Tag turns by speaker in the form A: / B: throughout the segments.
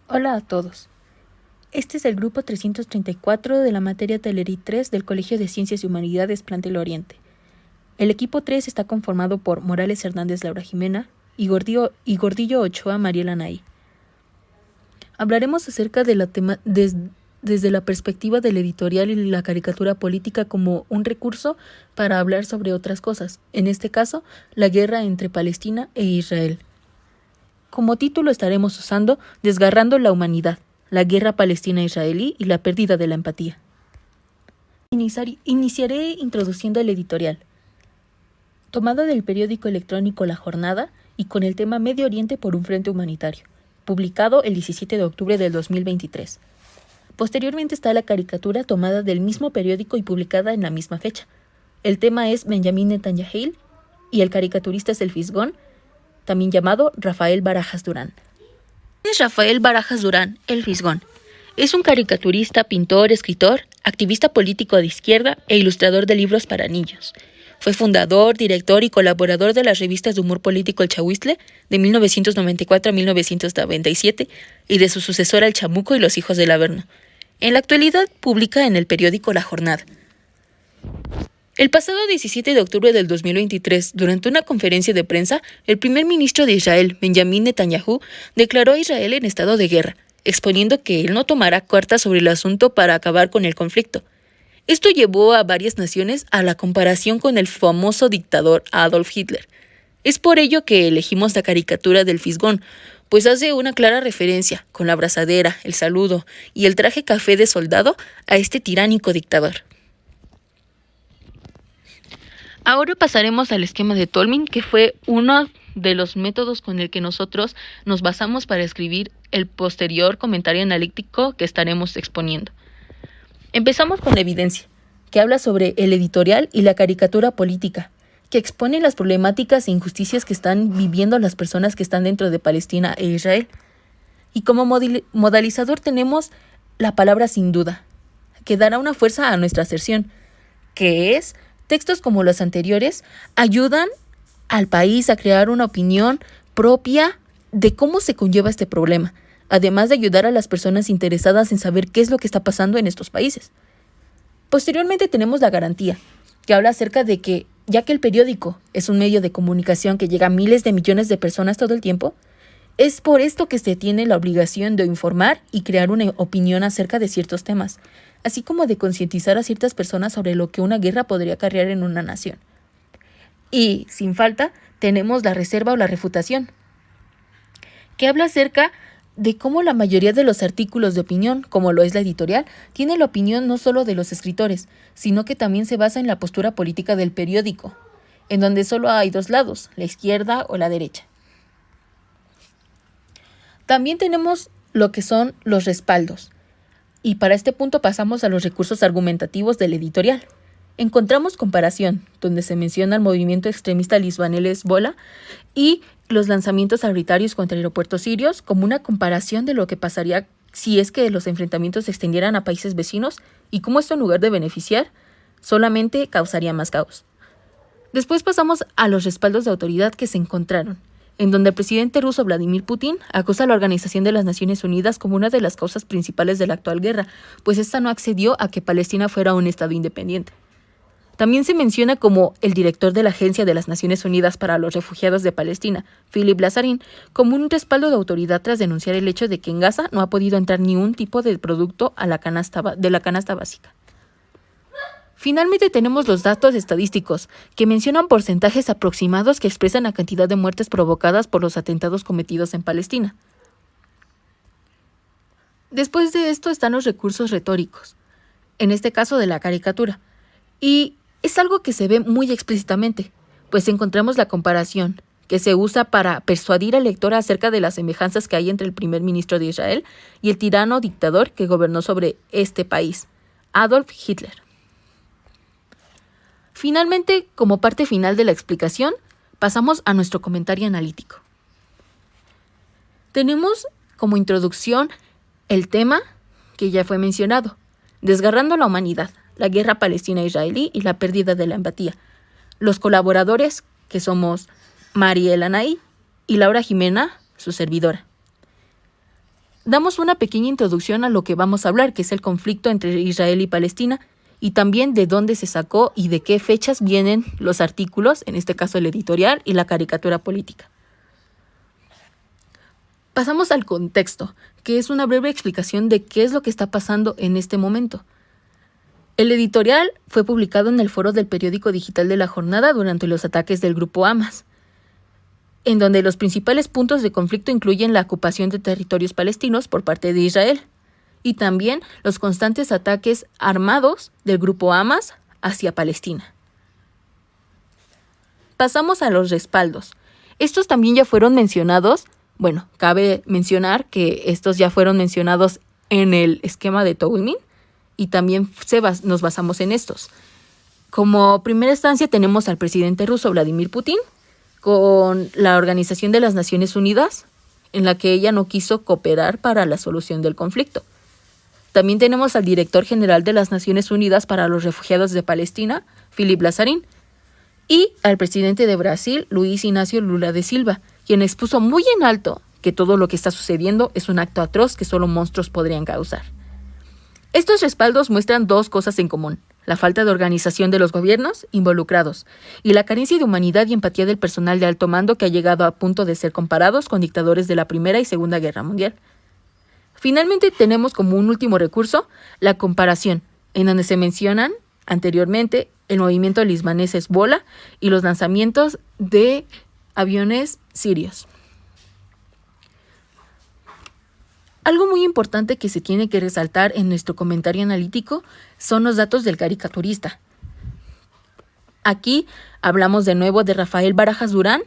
A: Hola a todos. Este es el grupo 334 de la materia Telerí 3 del Colegio de Ciencias y Humanidades Plantel Oriente. El equipo 3 está conformado por Morales Hernández Laura Jimena y Gordillo Ochoa Mariela Nay. Hablaremos acerca de la tema desde la perspectiva del editorial y la caricatura política como un recurso para hablar sobre otras cosas, en este caso, la guerra entre Palestina e Israel. Como título estaremos usando Desgarrando la humanidad, la guerra palestina-israelí y la pérdida de la empatía. Iniciaré introduciendo el editorial, tomado del periódico electrónico La Jornada y con el tema Medio Oriente por un Frente Humanitario, publicado el 17 de octubre del 2023. Posteriormente está la caricatura tomada del mismo periódico y publicada en la misma fecha. El tema es Benjamín Netanyahu y el caricaturista es el Fisgón, también llamado Rafael Barajas Durán. Es Rafael Barajas Durán, el Fisgón. Es un caricaturista, pintor, escritor, activista político de izquierda e ilustrador de libros para niños. Fue fundador, director y colaborador de las revistas de humor político El Chahuiztle de 1994 a 1997 y de su sucesora El Chamuco y los Hijos del Averno. En la actualidad publica en el periódico La Jornada. El pasado 17 de octubre del 2023, durante una conferencia de prensa, el primer ministro de Israel, Benjamín Netanyahu, declaró a Israel en estado de guerra, exponiendo que él no tomará cartas sobre el asunto para acabar con el conflicto. Esto llevó a varias naciones a la comparación con el famoso dictador Adolf Hitler. Es por ello que elegimos la caricatura del Fisgón, pues hace una clara referencia, con la abrazadera, el saludo y el traje café de soldado, a este tiránico dictador. Ahora pasaremos al esquema de Tolmin, que fue uno de los métodos con el que nosotros nos basamos para escribir el posterior comentario analítico que estaremos exponiendo. Empezamos con la evidencia, que habla sobre el editorial y la caricatura política, que expone las problemáticas e injusticias que están viviendo las personas que están dentro de Palestina e Israel. Y como modalizador tenemos la palabra sin duda, que dará una fuerza a nuestra aserción, que es: textos como los anteriores ayudan al país a crear una opinión propia de cómo se conlleva este problema, además de ayudar a las personas interesadas en saber qué es lo que está pasando en estos países. Posteriormente tenemos la garantía, que habla acerca de que, ya que el periódico es un medio de comunicación que llega a miles de millones de personas todo el tiempo, es por esto que se tiene la obligación de informar y crear una opinión acerca de ciertos temas, así como de concientizar a ciertas personas sobre lo que una guerra podría acarrear en una nación. Y, sin falta, tenemos la reserva o la refutación, que habla acerca de cómo la mayoría de los artículos de opinión, como lo es la editorial, tiene la opinión no solo de los escritores, sino que también se basa en la postura política del periódico, en donde solo hay dos lados, la izquierda o la derecha. También tenemos lo que son los respaldos, y para este punto pasamos a los recursos argumentativos del editorial. Encontramos comparación, donde se menciona el movimiento extremista libanés Hezbollah y los lanzamientos arbitrarios contra aeropuertos sirios como una comparación de lo que pasaría si es que los enfrentamientos se extendieran a países vecinos y cómo esto, en lugar de beneficiar, solamente causaría más caos. Después pasamos a los respaldos de autoridad que se encontraron, en donde el presidente ruso Vladimir Putin acusa a la Organización de las Naciones Unidas como una de las causas principales de la actual guerra, pues esta no accedió a que Palestina fuera un estado independiente. También se menciona como el director de la Agencia de las Naciones Unidas para los Refugiados de Palestina, Philip Lazzarin, como un respaldo de autoridad tras denunciar el hecho de que en Gaza no ha podido entrar ni un tipo de producto a la canasta básica. Finalmente tenemos los datos estadísticos, que mencionan porcentajes aproximados que expresan la cantidad de muertes provocadas por los atentados cometidos en Palestina. Después de esto están los recursos retóricos, en este caso de la caricatura, y es algo que se ve muy explícitamente, pues encontramos la comparación, que se usa para persuadir al lector acerca de las semejanzas que hay entre el primer ministro de Israel y el tirano dictador que gobernó sobre este país, Adolf Hitler. Finalmente, como parte final de la explicación, pasamos a nuestro comentario analítico. Tenemos como introducción el tema que ya fue mencionado, Desgarrando la humanidad, la guerra palestina-israelí y la pérdida de la empatía. Los colaboradores, que somos Mariela Nay y Laura Jimena, su servidora. damos una pequeña introducción a lo que vamos a hablar, que es el conflicto entre Israel y Palestina, y también de dónde se sacó y de qué fechas vienen los artículos, en este caso el editorial y la caricatura política. Pasamos al contexto, que es una breve explicación de qué es lo que está pasando en este momento. El editorial fue publicado en el foro del periódico digital de La Jornada durante los ataques del grupo Hamas, en donde los principales puntos de conflicto incluyen la ocupación de territorios palestinos por parte de Israel y también los constantes ataques armados del grupo Hamas hacia Palestina. Pasamos a los respaldos. Estos también ya fueron mencionados. Bueno, cabe mencionar que estos ya fueron mencionados en el esquema de Tolmin y también nos basamos en estos. Como primera instancia tenemos al presidente ruso Vladimir Putin con la Organización de las Naciones Unidas, en la que ella no quiso cooperar para la solución del conflicto. También tenemos al director general de las Naciones Unidas para los Refugiados de Palestina, Philip Lazzarin, y al presidente de Brasil, Luiz Inácio Lula da Silva, quien expuso muy en alto que todo lo que está sucediendo es un acto atroz que solo monstruos podrían causar. Estos respaldos muestran dos cosas en común: la falta de organización de los gobiernos involucrados y la carencia de humanidad y empatía del personal de alto mando que ha llegado a punto de ser comparados con dictadores de la Primera y Segunda Guerra Mundial. Finalmente tenemos como un último recurso la comparación, en donde se mencionan anteriormente el movimiento libanés Hezbollah y los lanzamientos de aviones sirios. Algo muy importante que se tiene que resaltar en nuestro comentario analítico son los datos del caricaturista. Aquí hablamos de nuevo de Rafael Barajas Durán,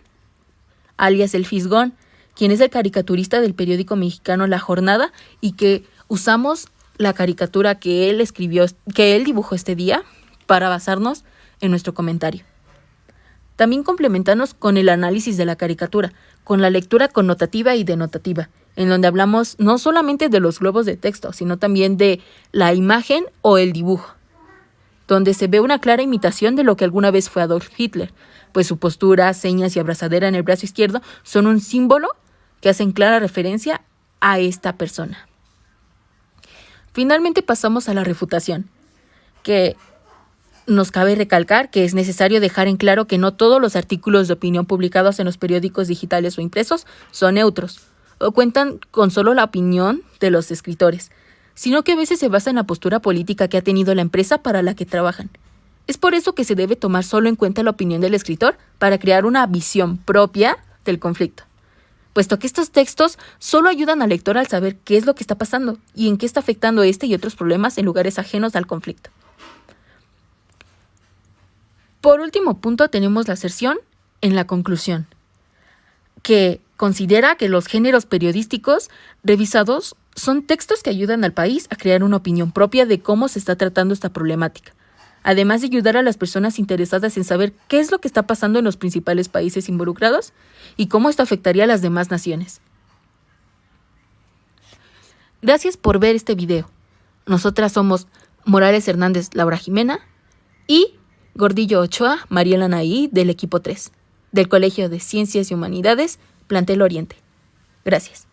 A: alias El Fisgón, quien es el caricaturista del periódico mexicano La Jornada y que usamos la caricatura que él dibujó este día para basarnos en nuestro comentario. También complementarnos con el análisis de la caricatura, con la lectura connotativa y denotativa, en donde hablamos no solamente de los globos de texto, sino también de la imagen o el dibujo, donde se ve una clara imitación de lo que alguna vez fue Adolf Hitler, pues su postura, señas y abrazadera en el brazo izquierdo son un símbolo que hacen clara referencia a esta persona. Finalmente pasamos a la refutación, que nos cabe recalcar que es necesario dejar en claro que no todos los artículos de opinión publicados en los periódicos digitales o impresos son neutros o cuentan con solo la opinión de los escritores, sino que a veces se basa en la postura política que ha tenido la empresa para la que trabajan. Es por eso que se debe tomar solo en cuenta la opinión del escritor para crear una visión propia del conflicto, puesto que estos textos solo ayudan al lector al saber qué es lo que está pasando y en qué está afectando este y otros problemas en lugares ajenos al conflicto. Por último punto tenemos la aserción en la conclusión, que considera que los géneros periodísticos revisados son textos que ayudan al país a crear una opinión propia de cómo se está tratando esta problemática, además de ayudar a las personas interesadas en saber qué es lo que está pasando en los principales países involucrados y cómo esto afectaría a las demás naciones. Gracias por ver este video. Nosotras somos Morales Hernández Laura Jimena y Gordillo Ochoa Mariela Naí del equipo 3, del Colegio de Ciencias y Humanidades, Plantel Oriente. Gracias.